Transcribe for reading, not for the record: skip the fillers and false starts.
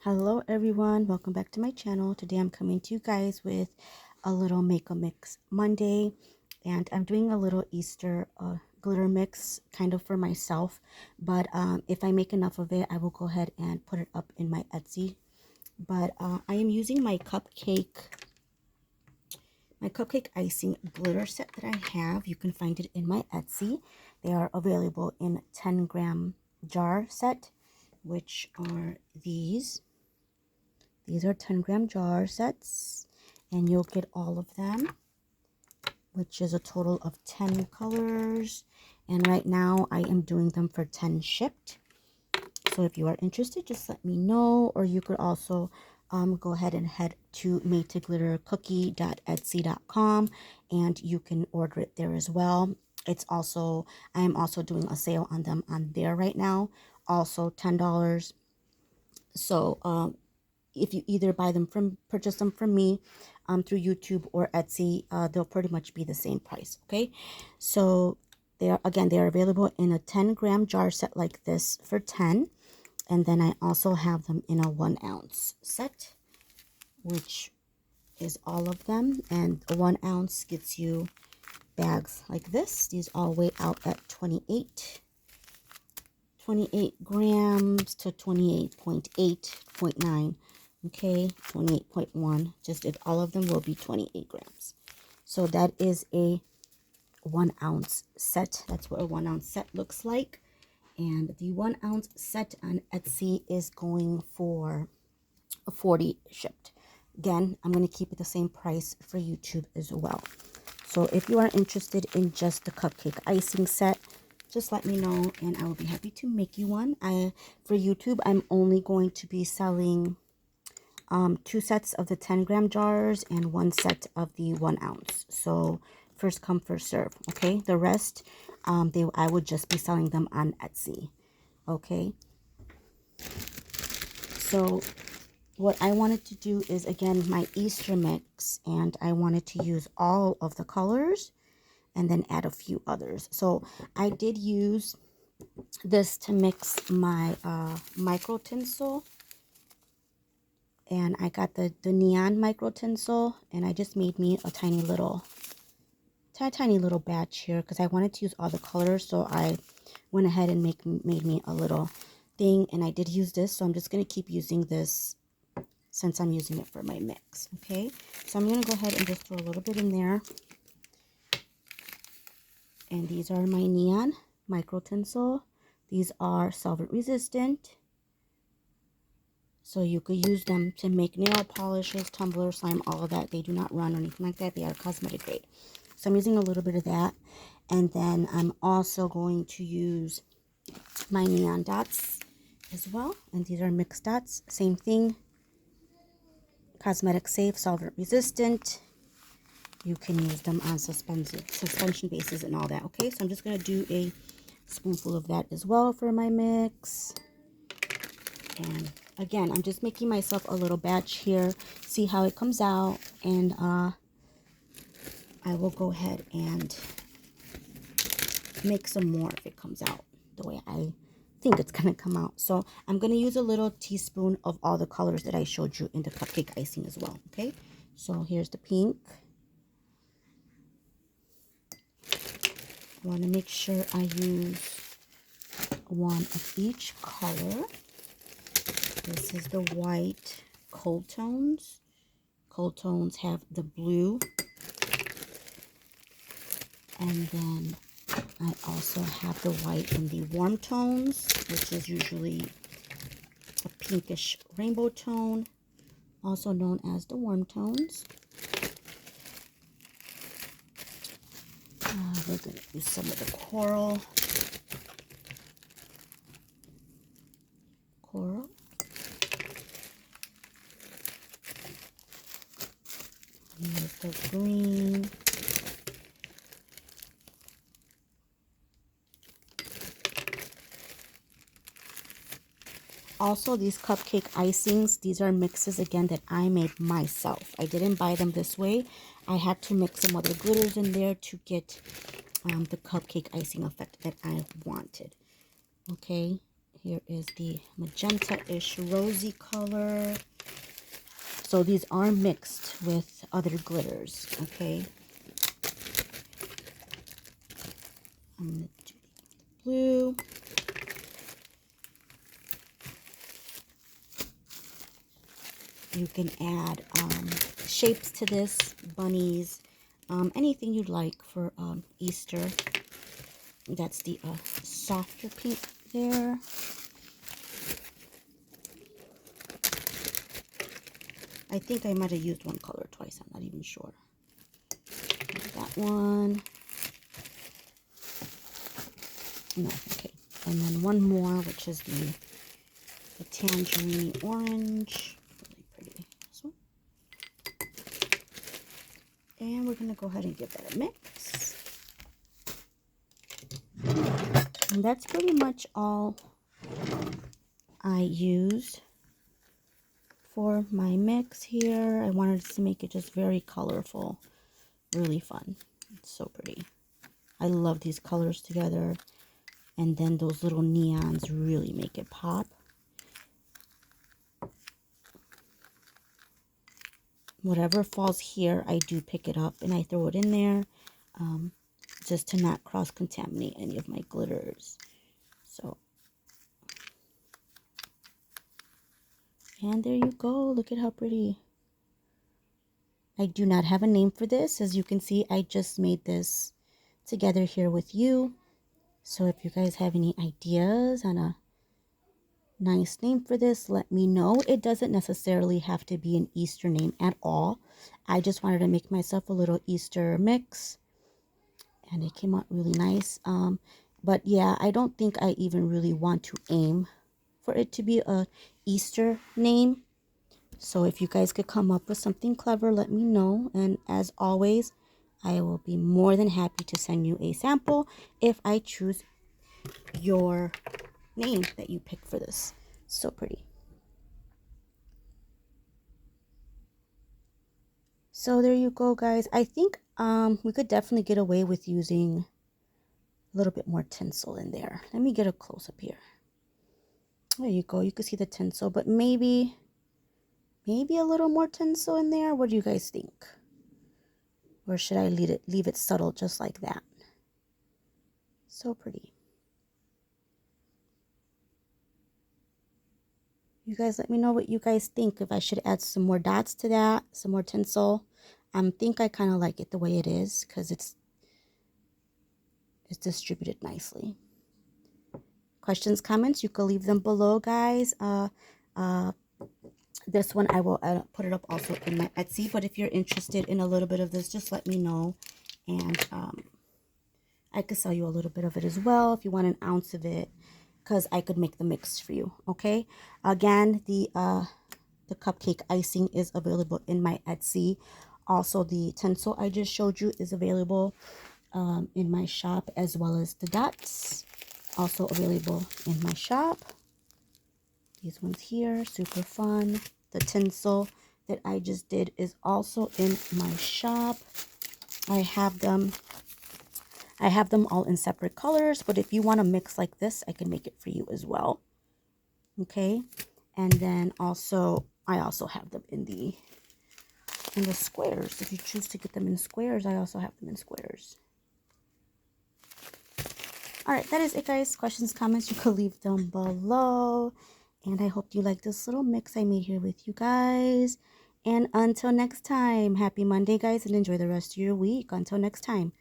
Hello everyone, welcome back to my channel. Today I'm coming to you guys with a little makeup mix Monday, and I'm doing a little Easter glitter mix kind of for myself, but if I make enough of it I will go ahead and put it up in my Etsy. But I am using my cupcake icing glitter set that I have. You can find it in my Etsy. They are available in 10-gram jar set, which are these. These are 10-gram jar sets, and you'll get all of them, which is a total of 10 colors. And right now I am doing them for 10 shipped. So if you are interested, just let me know. Or you could also go ahead and head to madetoglittercookie.etsy.com and you can order it there as well. I am also doing a sale on them on there right now, also $10. So if you either purchase them from me through YouTube or Etsy, they'll pretty much be the same price. Okay, so they are available in a 10-gram jar set like this for 10, and then I also have them in a 1-ounce set, which is all of them, and a 1 ounce gets you bags like this. These all weigh out at 28 grams to 28.8.9. Okay, 28.1. Just if all of them will be 28 grams. So that is a 1-ounce set. That's what a 1-ounce set looks like. And the 1-ounce set on Etsy is going for a 40 shipped. Again, I'm going to keep it the same price for YouTube as well. So if you are interested in just the cupcake icing set, just let me know and I will be happy to make you one. For YouTube, I'm only going to be selling 2 sets of the 10-gram jars and 1 set of the 1-ounce. So first come, first serve. Okay, the rest, I would just be selling them on Etsy. Okay, so what I wanted to do is, again, my Easter mix, and I wanted to use all of the colors and then add a few others. So I did use this to mix my micro tinsel, and I got the neon micro tinsel, and I just made me a tiny little batch here because I wanted to use all the colors. So I went ahead and made me a little thing, and I did use this, so I'm just going to keep using this since I'm using it for my mix. Okay, so I'm going to go ahead and just throw a little bit in there. And these are my neon micro tinsel. These are solvent resistant, so you could use them to make nail polishes, tumbler, slime, all of that. They do not run or anything like that. They are cosmetic grade. So I'm using a little bit of that. And then I'm also going to use my neon dots as well. And these are mixed dots. Same thing. Cosmetic safe, solvent resistant. You can use them on suspension bases and all that. Okay, so I'm just going to do a spoonful of that as well for my mix. And again, I'm just making myself a little batch here, see how it comes out, and I will go ahead and make some more if it comes out the way I think it's going to come out. So I'm going to use a little teaspoon of all the colors that I showed you in the cupcake icing as well. Okay, so here's the pink. I want to make sure I use one of each color. This is the white cold tones. Cold tones have the blue. And then I also have the white in the warm tones, which is usually a pinkish rainbow tone, also known as the warm tones. We're going to use some of the coral. Here's the green. Also, these cupcake icings, these are mixes, again, that I made myself. I didn't buy them this way. I had to mix some other glitters in there to get the cupcake icing effect that I wanted. Okay, here is the magenta-ish rosy color. So these are mixed with other glitters, okay? I'm going to do the blue. You can add shapes to this, bunnies, anything you'd like for Easter. That's the softer pink there. I think I might have used one color twice. I'm not even sure. That one. No, okay. And then one more, which is the tangerine orange. Really pretty. This one. And we're going to go ahead and give that a mix. And that's pretty much all I used for my mix here. I wanted to make it just very colorful, really fun. It's so pretty. I love these colors together, and then those little neons really make it pop. Whatever falls here, I do pick it up and I throw it in there, just to not cross-contaminate any of my glitters. So, and there you go. Look at how pretty. I do not have a name for this. As you can see, I just made this together here with you. So if you guys have any ideas on a nice name for this, let me know. It doesn't necessarily have to be an Easter name at all. I just wanted to make myself a little Easter mix, and it came out really nice. But yeah, I don't think I even really want to aim for it to be a Easter name. So if you guys could come up with something clever, let me know. And as always, I will be more than happy to send you a sample if I choose your name that you pick for this. So pretty. So there you go, guys. I think we could definitely get away with using a little bit more tinsel in there. Let me get a close up here. There you go. You can see the tinsel, but maybe a little more tinsel in there. What do you guys think? Or should I leave it subtle just like that? So pretty. You guys let me know what you guys think. If I should add some more dots to that, some more tinsel. I think I kind of like it the way it is because it's distributed nicely. Questions, comments, you can leave them below, guys. This one I will put it up also in my Etsy, but if you're interested in a little bit of this, just let me know, and I could sell you a little bit of it as well if you want an ounce of it, because I could make the mix for you. Okay, again, the cupcake icing is available in my Etsy. Also, the tinsel I just showed you is available in my shop, as well as the dots, also available in my shop. These ones here, super fun. The tinsel that I just did is also in my shop. I have them all in separate colors, but if you want to mix like this, I can make it for you as well. Okay, and then also I also have them in the squares. If you choose to get them in squares, I also have them in squares. All right, that is it, guys. Questions, comments, you can leave them below. And I hope you like this little mix I made here with you guys. And until next time, happy Monday, guys, and enjoy the rest of your week. Until next time,